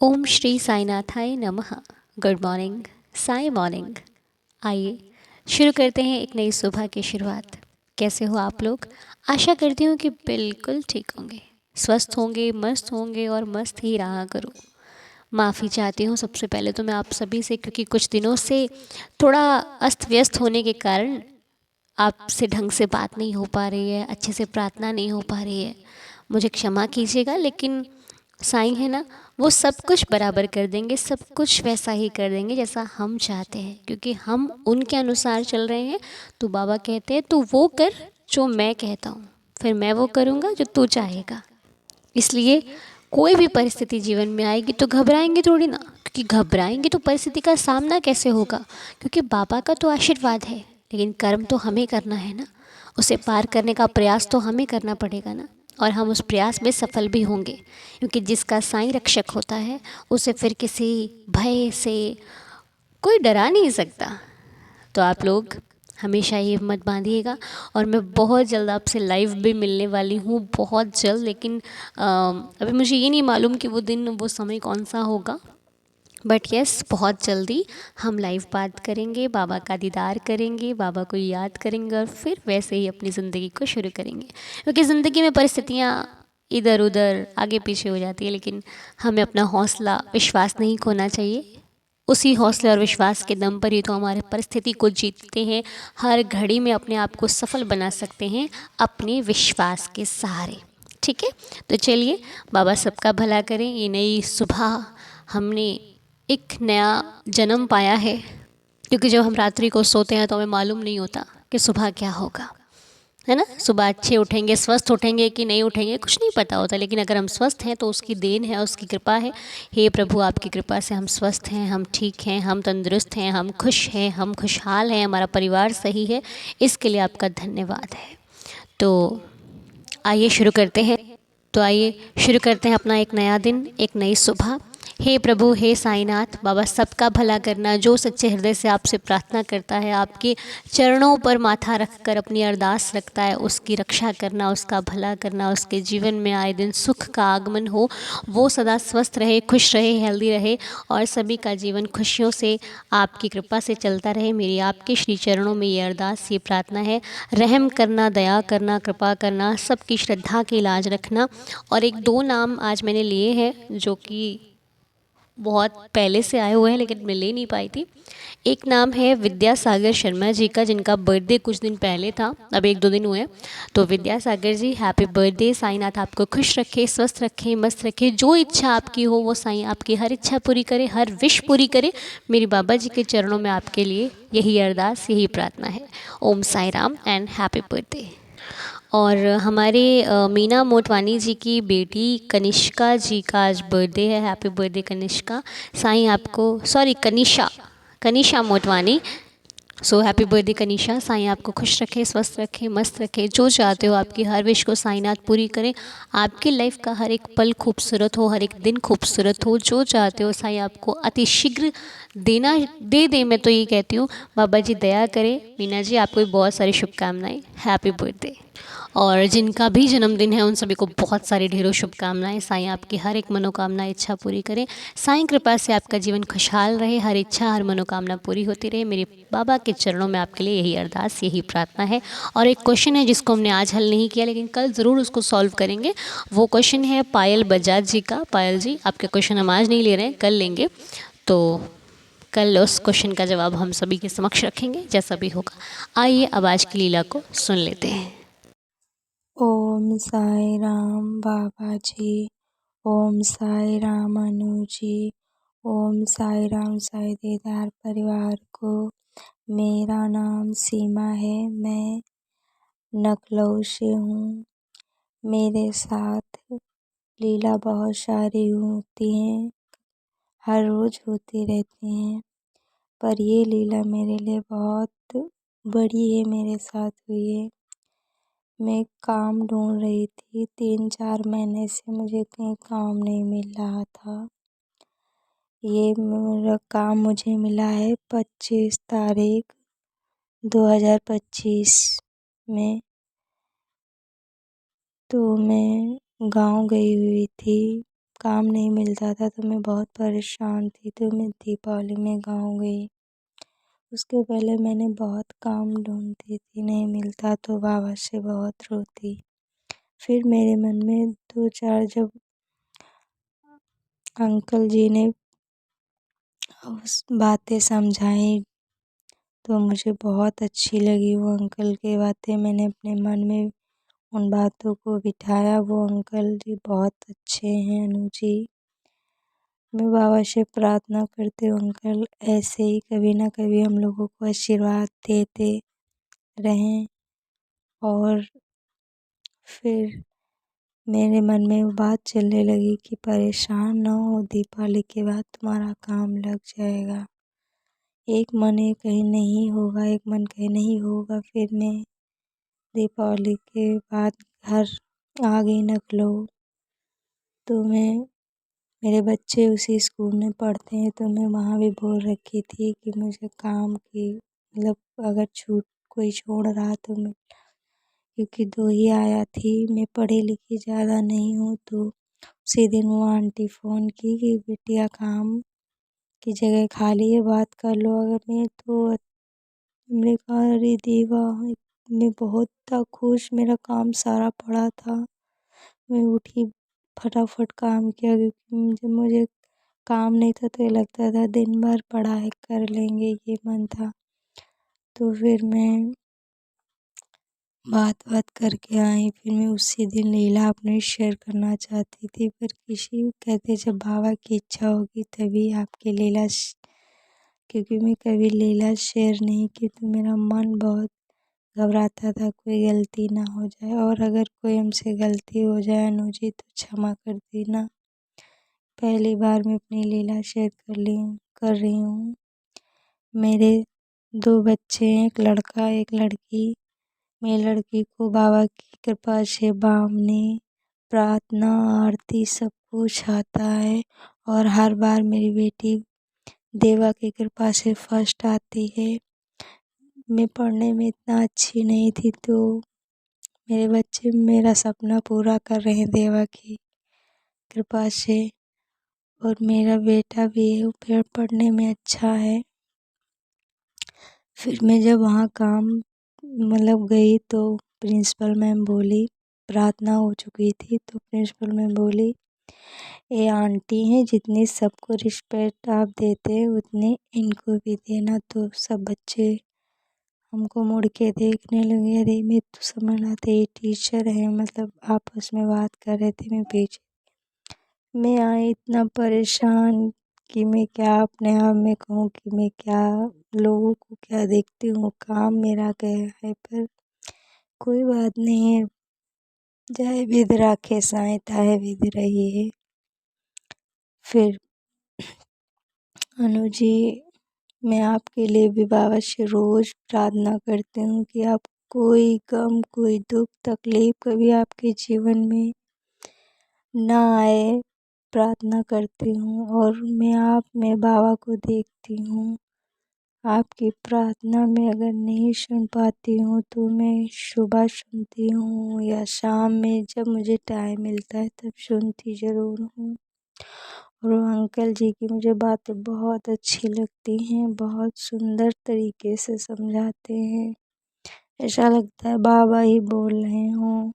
ओम श्री साईनाथाय नमः। Good morning, Sai morning. आइए शुरू करते हैं एक नई सुबह की शुरुआत। कैसे हो आप लोग? आशा करती हूँ कि बिल्कुल ठीक होंगे, स्वस्थ होंगे, मस्त होंगे और मस्त ही रहा करो। माफ़ी चाहती हूँ सबसे पहले तो मैं आप सभी से, क्योंकि कुछ दिनों से थोड़ा अस्त व्यस्त होने के कारण आपसे ढंग से बात नहीं हो पा रही है, अच्छे से प्रार्थना नहीं हो पा रही है। मुझे क्षमा कीजिएगा, लेकिन साईं है ना, वो सब कुछ बराबर कर देंगे, सब कुछ वैसा ही कर देंगे जैसा हम चाहते हैं, क्योंकि हम उनके अनुसार चल रहे हैं। तो बाबा कहते हैं तू वो कर जो मैं कहता हूँ, फिर मैं वो करूँगा जो तू चाहेगा। इसलिए कोई भी परिस्थिति जीवन में आएगी तो घबराएंगे थोड़ी ना, क्योंकि घबराएंगे तो परिस्थिति का सामना कैसे होगा? क्योंकि बाबा का तो आशीर्वाद है, लेकिन कर्म तो हमें करना है ना। उसे पार करने का प्रयास तो हमें करना पड़ेगा ना, और हम उस प्रयास में सफल भी होंगे, क्योंकि जिसका साईं रक्षक होता है उसे फिर किसी भय से कोई डरा नहीं सकता। तो आप लोग हमेशा ये हिम्मत बांधिएगा। और मैं बहुत जल्द आपसे लाइव भी मिलने वाली हूँ, बहुत जल्द। लेकिन अभी मुझे ये नहीं मालूम कि वो दिन, वो समय कौन सा होगा, बट यस, बहुत जल्दी हम लाइव बात करेंगे, बाबा का दीदार करेंगे, बाबा को याद करेंगे और फिर वैसे ही अपनी ज़िंदगी को शुरू करेंगे। क्योंकि ज़िंदगी में परिस्थितियाँ इधर उधर आगे पीछे हो जाती है, लेकिन हमें अपना हौसला विश्वास नहीं खोना चाहिए। उसी हौसले और विश्वास के दम पर ही तो हमारे परिस्थिति को जीतते हैं। हर घड़ी में अपने आप को सफल बना सकते हैं अपने विश्वास के सहारे। ठीक है, तो चलिए, बाबा सबका भला करें। ये नई सुबह, हमने एक नया जन्म पाया है, क्योंकि जब हम रात्रि को सोते हैं तो हमें मालूम नहीं होता कि सुबह क्या होगा, है ना। सुबह अच्छे उठेंगे, स्वस्थ उठेंगे कि नहीं उठेंगे, कुछ नहीं पता होता, लेकिन अगर हम स्वस्थ हैं तो उसकी देन है, उसकी कृपा है। हे प्रभु, आपकी कृपा से हम स्वस्थ हैं, हम ठीक हैं, हम तंदुरुस्त हैं, हम खुश हैं, हम खुशहाल हैं, हमारा परिवार सही है। इसके लिए आपका धन्यवाद है। तो आइए शुरू करते हैं। अपना एक नया दिन, एक नई सुबह। हे प्रभु, हे साईनाथ बाबा, सबका भला करना। जो सच्चे हृदय से आपसे प्रार्थना करता है, आपके चरणों पर माथा रखकर अपनी अरदास रखता है, उसकी रक्षा करना, उसका भला करना, उसके जीवन में आए दिन सुख का आगमन हो, वो सदा स्वस्थ रहे, खुश रहे, हेल्दी रहे, और सभी का जीवन खुशियों से आपकी कृपा से चलता रहे। मेरी आपके श्री चरणों में ये अरदास, ये प्रार्थना है। रहम करना, दया करना, कृपा करना, सबकी श्रद्धा की लाज रखना। और एक दो नाम आज मैंने लिए हैं जो कि बहुत पहले से आए हुए हैं, लेकिन मैं ले नहीं पाई थी। एक नाम है विद्यासागर शर्मा जी का, जिनका बर्थडे कुछ दिन पहले था, अब एक दो दिन हुए हैं। तो विद्यासागर जी, हैप्पी बर्थडे। साईनाथ आपको खुश रखे, स्वस्थ रखे, मस्त रखे। जो इच्छा आपकी हो वो साईं आपकी हर इच्छा पूरी करे, हर विश पूरी करे। मेरी बाबा जी के चरणों में आपके लिए यही अरदास, यही प्रार्थना है। Om Sai Ram and happy birthday. और हमारे मीना मोटवानी जी की बेटी कनिष्का जी का आज बर्थडे है। Happy birthday Kanishka. साईं आपको, sorry, Kanisha, Kanisha Motwani. So happy birthday Kanisha. Sai आपको खुश रखे, स्वस्थ रखे, मस्त रखे। जो चाहते हो आपकी हर विश को साईनाथ पूरी करें। आपकी लाइफ का हर एक पल खूबसूरत हो, हर एक दिन खूबसूरत हो। जो चाहते हो साईं आपको अति शीघ्र देना, दे दे। मैं तो ये कहती हूँ, बाबा जी दया करें। मीना जी, आपको भी बहुत सारी शुभकामनाएं। Happy birthday. और जिनका भी जन्मदिन है उन सभी को बहुत सारी ढेरों शुभकामनाएं। साईं आपकी हर एक मनोकामना, इच्छा पूरी करें। साईं कृपा से आपका जीवन खुशहाल रहे, हर इच्छा, हर मनोकामना पूरी होती रहे। मेरे बाबा के चरणों में आपके लिए यही अरदास, यही प्रार्थना है। और एक क्वेश्चन है जिसको हमने आज हल नहीं किया, लेकिन कल ज़रूर उसको सॉल्व करेंगे। वो क्वेश्चन है पायल बजाज जी का। पायल जी, आपके क्वेश्चन हम आज नहीं ले रहे हैं, कल लेंगे। तो कल उस क्वेश्चन का जवाब हम सभी के समक्ष रखेंगे, जैसा भी होगा। आइए अब आज की लीला को सुन लेते हैं। ओम साई राम बाबा जी। ओम साई राम अनु जी। ओम साई राम साई दीदार परिवार को। मेरा नाम सीमा है, मैं लखनऊ से हूँ। मेरे साथ लीला बहुत सारी होती हैं, हर रोज़ होती रहती हैं, पर ये लीला मेरे लिए बहुत बड़ी है, मेरे साथ हुई है। मैं काम ढूंढ रही थी, 3-4 महीने से मुझे कहीं काम नहीं मिल रहा था। ये मेरा काम मुझे मिला है 25 तारीख 2025 में। तो मैं गांव गई हुई थी काम नहीं मिलता था तो मैं बहुत परेशान थी, तो मैं दीपावली में गाँव गई। उसके पहले मैंने बहुत काम ढूँढती थी, नहीं मिलता तो बाबा से बहुत रोती। फिर मेरे मन में 2-4 जब अंकल जी ने उस बातें समझाई तो मुझे बहुत अच्छी लगी वो अंकल की बातें। मैंने अपने मन में उन बातों को बिठाया। वो अंकल जी बहुत अच्छे हैं अनु जी। मैं बाबा से प्रार्थना करती हूँ अंकल ऐसे ही कभी ना कभी हम लोगों को आशीर्वाद देते रहें। और फिर मेरे मन में वो बात चलने लगी कि परेशान ना हो, दीपावली के बाद तुम्हारा काम लग जाएगा। एक मन है कहीं नहीं होगा, एक मन कहीं नहीं होगा। फिर मैं दीपावली के बाद घर आ गई नकलो। तो मेरे बच्चे उसी स्कूल में पढ़ते हैं तो मैं वहाँ भी बोल रखी थी कि मुझे काम की मतलब अगर कोई छोड़ रहा तो मैं, क्योंकि 2 ही आया थी, मैं पढ़ी लिखी ज़्यादा नहीं हूँ। तो उसी दिन वो आंटी फ़ोन की कि बिटिया काम की जगह खाली है, बात कर लो अगर। मैंने कहा अरे देवा, मैं बहुत था खुश, मेरा काम सारा पड़ा था। मैं उठी, फटाफट काम किया क्योंकि जब मुझे काम नहीं था तो ये लगता था दिन भर पढ़ाई कर लेंगे, ये मन था। तो फिर मैं बात करके आई। फिर मैं उसी दिन लीला अपनी शेयर करना चाहती थी, पर किसी कहते जब बाबा की इच्छा होगी तभी आपकी लीला क्योंकि मैं कभी लीला शेयर नहीं की तो मेरा मन बहुत घबराता था कोई गलती ना हो जाए। और अगर कोई हमसे गलती हो जाए अनु जी तो क्षमा कर देना। पहली बार मैं अपनी लीला शेयर कर रही हूँ। मेरे 2 बच्चे हैं, एक लड़का एक लड़की। मेरी लड़की को बाबा की कृपा से बामनी, प्रार्थना, आरती सब कुछ आता है। और हर बार मेरी बेटी देवा की कृपा से फर्स्ट आती है। मैं पढ़ने में इतना अच्छी नहीं थी तो मेरे बच्चे मेरा सपना पूरा कर रहे हैं देवा की कृपा से। और मेरा बेटा भी है, वो पढ़ने में अच्छा है। फिर मैं जब वहाँ काम मतलब गई तो प्रिंसिपल मैम बोली, प्रार्थना हो चुकी थी तो प्रिंसिपल मैम बोली, ये आंटी हैं, जितनी सबको रिस्पेक्ट आप देते हैं उतनी इनको भी देना। तो सब बच्चे हमको मुड़ के देखने लगे। अरे मैं तो समझ रहा था ये टीचर है, मतलब आपस में बात कर रहे थे। मैं पीछे मैं आई इतना परेशान कि मैं क्या अपने आप में कहूँ कि मैं क्या लोगों को क्या देखती हूँ। काम मेरा गया है पर कोई बात नहीं है, जय विधि राखे साईं ताहे विधि रही है। फिर अनु जी, मैं आपके लिए भी बाबा से रोज़ प्रार्थना करती हूँ कि आप कोई गम, कोई दुख तकलीफ कभी आपके जीवन में ना आए, प्रार्थना करती हूँ। और मैं आप में बाबा को देखती हूँ। आपकी प्रार्थना में अगर नहीं सुन पाती हूँ तो मैं सुबह सुनती हूँ या शाम में जब मुझे टाइम मिलता है तब सुनती ज़रूर हूँ। और वो अंकल जी की मुझे बातें बहुत अच्छी लगती हैं, बहुत सुंदर तरीके से समझाते हैं। ऐसा लगता है बाबा ही बोल रहे हों।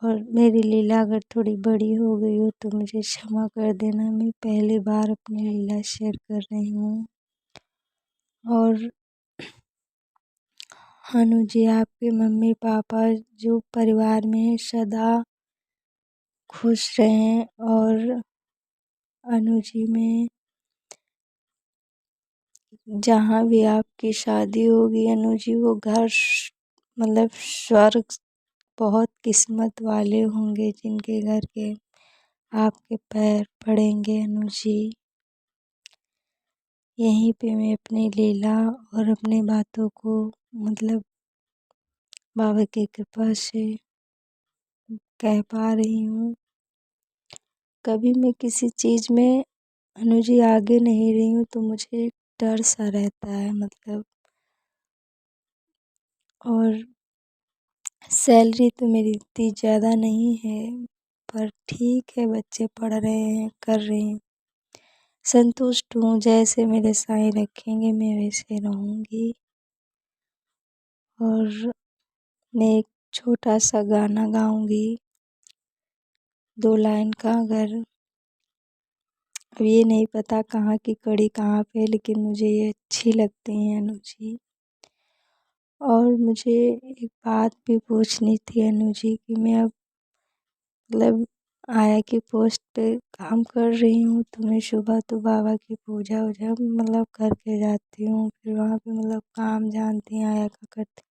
और मेरी लीला अगर थोड़ी बड़ी हो गई हो तो मुझे क्षमा कर देना। मैं पहली बार अपनी लीला शेयर कर रही हूँ। और अनु जी, आपके मम्मी पापा जो परिवार में हैं सदा खुश रहें। और अनु जी में जहाँ भी आपकी शादी होगी अनु जी, वो घर मतलब स्वर्ग, बहुत किस्मत वाले होंगे जिनके घर के आपके पैर पड़ेंगे अनु जी। यहीं पे मैं अपनी लीला और अपनी बातों को मतलब बाबा की कृपा से कह पा रही हूँ। कभी मैं किसी चीज़ में अनु जी आगे नहीं रही हूँ तो मुझे एक डर सा रहता है मतलब। और सैलरी तो मेरी इतनी ज़्यादा नहीं है पर ठीक है, बच्चे पढ़ रहे हैं, कर रहे हैं। संतुष्ट हूँ, जैसे मेरे साईं रखेंगे मैं वैसे रहूँगी। और मैं एक छोटा सा गाना गाऊँगी, 2 लाइन का। अगर अब ये नहीं पता कहाँ की कड़ी कहाँ पे है, लेकिन मुझे ये अच्छी लगती हैं अनु जी। और मुझे एक बात भी पूछनी थी अनु जी कि मैं अब मतलब आया की पोस्ट पे काम कर रही हूँ, तो मैं सुबह तो बाबा की पूजा वूजा मतलब करके जाती हूँ। फिर वहाँ पे मतलब काम जानती हैं आया का करती।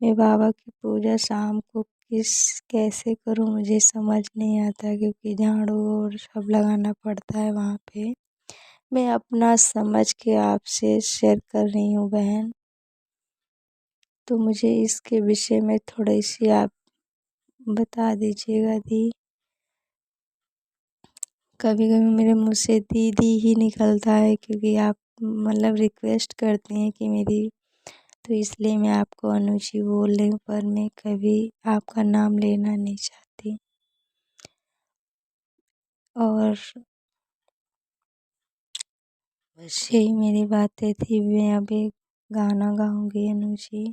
मैं बाबा की पूजा शाम को कैसे करूँ मुझे समझ नहीं आता, क्योंकि झाड़ू और सब लगाना पड़ता है वहाँ पे। मैं अपना समझ के आपसे शेयर कर रही हूँ बहन, तो मुझे इसके विषय में थोड़ी-सी आप बता दीजिएगा दी। कभी-कभी मेरे मुँह से दीदी ही निकलता है, क्योंकि आप मतलब रिक्वेस्ट करती हैं कि मेरी, तो इसलिए मैं आपको अनु जी बोल रही हूँ, पर मैं कभी आपका नाम लेना नहीं चाहती। और बस यही मेरी बातें थी। मैं अब एक गाना गाऊँगी अनु जी।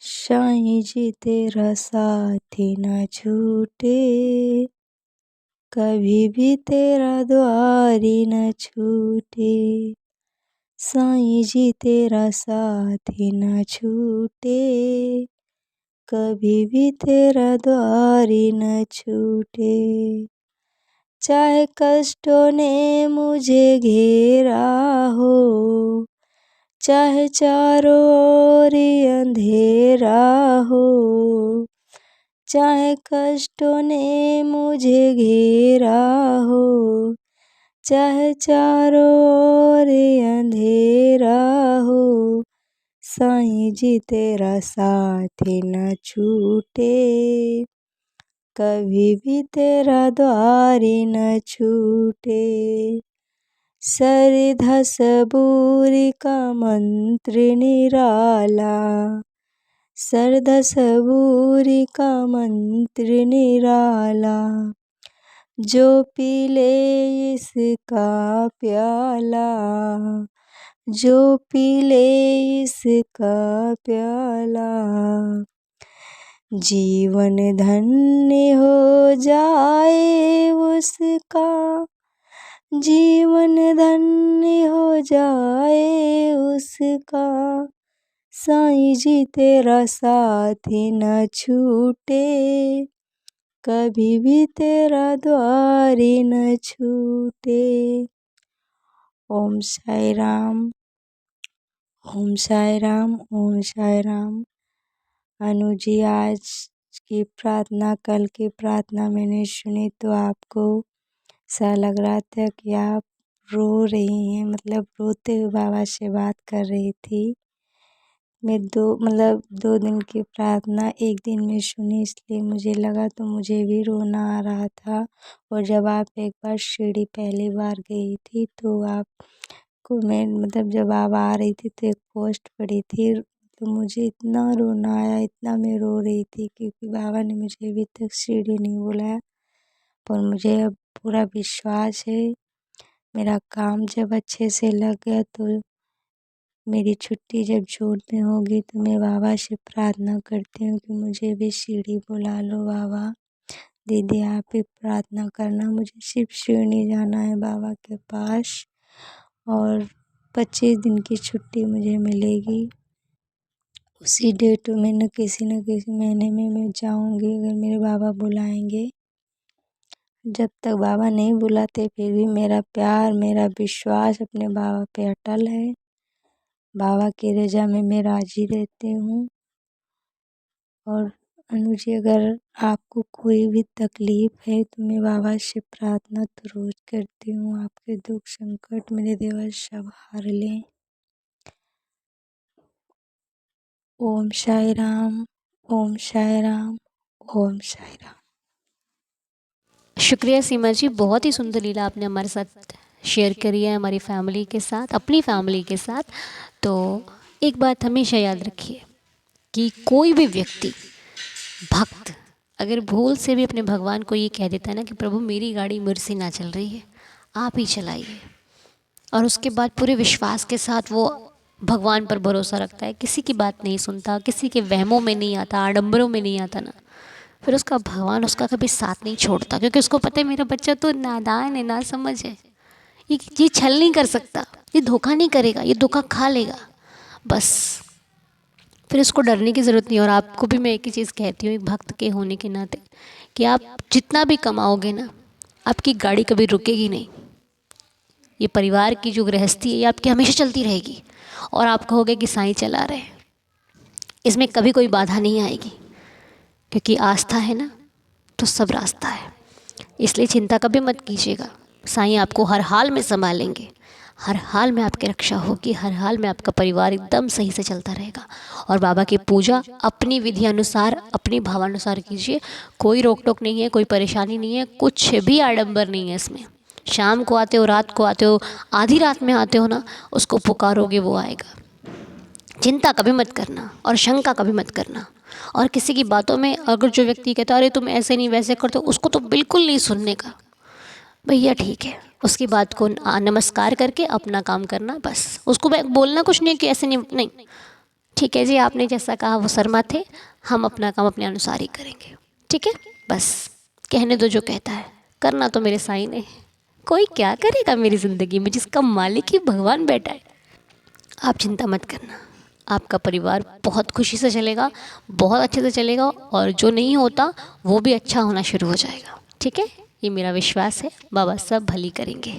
साईं जी तेरा साथ न छूटे, कभी भी तेरा द्वारी न छूटे। साईं जी तेरा साथ न छूटे, कभी भी तेरा द्वारी न छूटे। चाहे कष्टों ने मुझे घेरा हो, चाहे चारों ओर अंधेरा हो। चाहे कष्टों ने मुझे घेरा हो, चाहे चारों ओर अंधेरा हो। साईं जी तेरा साथ न छूटे, कभी भी तेरा द्वारी न छूटे। सरधा सबूरी का मंत्र निराला, सरधा सबूरी का मंत्र निराला। जो पी ले इसका प्याला, जो पी ले इसका प्याला। जीवन धन्य हो जाए उसका, जीवन धन्य हो जाए उसका। साईं जी तेरा साथ न छूटे, कभी भी तेरा द्वारी न छूटे। ओम साई राम, ओम साई राम, ओम साई राम। अनु जी, आज की प्रार्थना, कल की प्रार्थना मैंने सुनी तो आपको ऐसा लग रहा था कि आप रो रही हैं, मतलब रोते हुए बाबा से बात कर रही थी। मैं 2 दिन की प्रार्थना एक दिन में सुनी, इसलिए मुझे लगा तो मुझे भी रोना आ रहा था। और जब आप एक बार शिरडी पहली बार गई थी तो आपको मैं मतलब जब आप आ रही थी तो एक पोस्ट पड़ी थी, तो मुझे इतना रोना आया, इतना मैं रो रही थी, क्योंकि बाबा ने मुझे अभी तक शिरडी नहीं बुलाया। पर मुझे अब पूरा विश्वास है, मेरा काम जब अच्छे से लग गया तो मेरी छुट्टी जब जून में होगी तो मैं बाबा से प्रार्थना करती हूँ कि मुझे भी शिरडी बुला लो बाबा। दीदी आप भी प्रार्थना करना, मुझे सिर्फ शिरडी जाना है बाबा के पास। और 25 दिन की छुट्टी मुझे मिलेगी, उसी डेट में न किसी महीने में मैं जाऊँगी, अगर मेरे बाबा बुलाएंगे। जब तक बाबा नहीं बुलाते फिर भी मेरा प्यार, मेरा विश्वास अपने बाबा पे अटल है। बाबा की रज़ा में मैं राज़ी रहती हूँ। और अनु जी, अगर आपको कोई भी तकलीफ़ है तो मैं बाबा से प्रार्थना तो रोज़ करती हूँ, आपके दुख संकट मेरे देवर सब हार लें। ओम साई राम, ओम साई राम, ओम साई राम। शुक्रिया सीमा जी, बहुत ही सुंदर लीला आपने हमारे साथ शेयर करी है, हमारी फैमिली के साथ, अपनी फैमिली के साथ। तो एक बात हमेशा याद रखिए कि कोई भी व्यक्ति भक्त अगर भूल से भी अपने भगवान को ये कह देता है ना कि प्रभु मेरी गाड़ी मेरे से ना चल रही है, आप ही चलाइए, और उसके बाद पूरे विश्वास के साथ वो भगवान पर भरोसा रखता है, किसी की बात नहीं सुनता, किसी के वहमों में नहीं आता, आडंबरों में नहीं आता ना, फिर उसका भगवान उसका कभी साथ नहीं छोड़ता, क्योंकि उसको पता है मेरा बच्चा तो नादान है, ना समझ है, ये छल नहीं कर सकता, ये धोखा नहीं करेगा, ये धोखा खा लेगा, बस फिर उसको डरने की ज़रूरत नहीं। और आपको भी मैं एक ही चीज़ कहती हूँ एक भक्त के होने के नाते, कि आप जितना भी कमाओगे ना, आपकी गाड़ी कभी रुकेगी नहीं, ये परिवार की जो गृहस्थी है ये आपकी हमेशा चलती रहेगी, और आप कहोगे कि साईं चला रहे हैं, इसमें कभी कोई बाधा नहीं आएगी, क्योंकि आस्था है ना तो सब रास्ता है। इसलिए चिंता कभी मत कीजिएगा, साईं आपको हर हाल में संभालेंगे, हर हाल में आपकी रक्षा होगी, हर हाल में आपका परिवार एकदम सही से चलता रहेगा। और बाबा की पूजा अपनी विधि अनुसार, अपनी भावानुसार कीजिए, कोई रोक टोक नहीं है, कोई परेशानी नहीं है, कुछ भी आडंबर नहीं है इसमें। शाम को आते हो, रात को आते हो, आधी रात में आते हो ना, उसको पुकारोगे वो आएगा। चिंता कभी मत करना और शंका कभी मत करना। और किसी की बातों में अगर जो व्यक्ति कहता है अरे तुम ऐसे नहीं वैसे करते हो, उसको तो बिल्कुल नहीं सुनने का, भैया ठीक है, उसकी बात को नमस्कार करके अपना काम करना, बस उसको बोलना कुछ नहीं कि ऐसे नहीं, नहीं ठीक है जी, आपने जैसा कहा वो शर्मा थे, हम अपना काम अपने अनुसार ही करेंगे, ठीक है, बस कहने दो जो कहता है, करना तो मेरे साईं ने, कोई क्या करेगा मेरी ज़िंदगी में, जिसका मालिक ही भगवान बैठा है। आप चिंता मत करना, आपका परिवार बहुत खुशी से चलेगा, बहुत अच्छे से चलेगा, और जो नहीं होता वो भी अच्छा होना शुरू हो जाएगा, ठीक है, ये मेरा विश्वास है, बाबा सब भली करेंगे।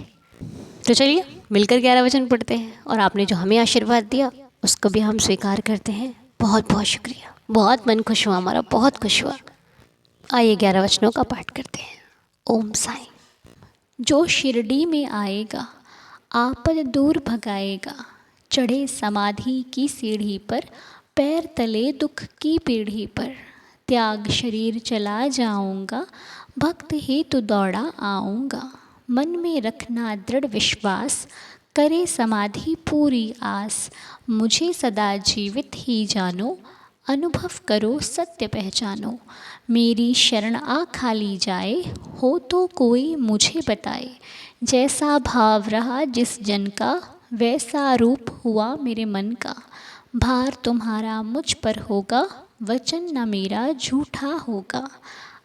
तो चलिए मिलकर 11 वचन पढ़ते हैं, और आपने जो हमें आशीर्वाद दिया उसको भी हम स्वीकार करते हैं। बहुत बहुत शुक्रिया, बहुत मन खुश हुआ हमारा, बहुत खुश हुआ। आइए 11 वचनों का पाठ करते हैं। ओम साईं। जो शिरडी में आएगा आपद दूर भगाएगा, चढ़े समाधि की सीढ़ी पर, पैर तले दुख की पीढ़ी पर, त्याग शरीर चला जाऊंगा, भक्त हेतु दौड़ा आऊंगा, मन में रखना दृढ़ विश्वास, करे समाधि पूरी आस, मुझे सदा जीवित ही जानो, अनुभव करो सत्य पहचानो, मेरी शरण आ खाली जाए, हो तो कोई मुझे बताए, जैसा भाव रहा जिस जन का, वैसा रूप हुआ मेरे मन का, भार तुम्हारा मुझ पर होगा, वचन न मेरा झूठा होगा,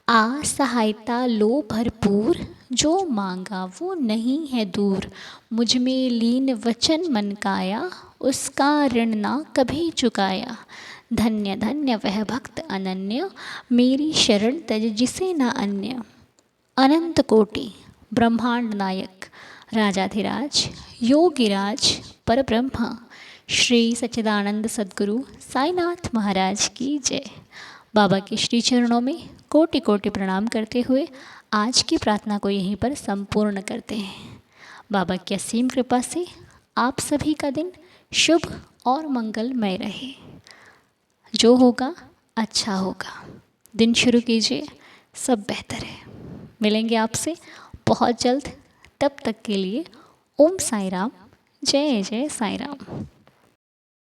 आ सहायता लो भरपूर, जो मांगा वो नहीं है दूर, मुझ में लीन वचन मन काया, उसका ऋण ना कभी चुकाया, धन्य धन्य वह भक्त अनन्य, मेरी शरण तज जिसे न अन्य, अनंत कोटि ब्रह्मांड नायक, राजाधिराज योगिराज परब्रह्मा, श्री सच्चिदानंद सद्गुरु साईनाथ महाराज की जय। बाबा के श्री चरणों में कोटि कोटि प्रणाम करते हुए आज की प्रार्थना को यहीं पर संपूर्ण करते हैं। बाबा की असीम कृपा से आप सभी का दिन शुभ और मंगलमय रहे। जो होगा अच्छा होगा, दिन शुरू कीजिए, सब बेहतर है। मिलेंगे आपसे बहुत जल्द, तब तक के लिए ओम साई राम, जय जय साई राम।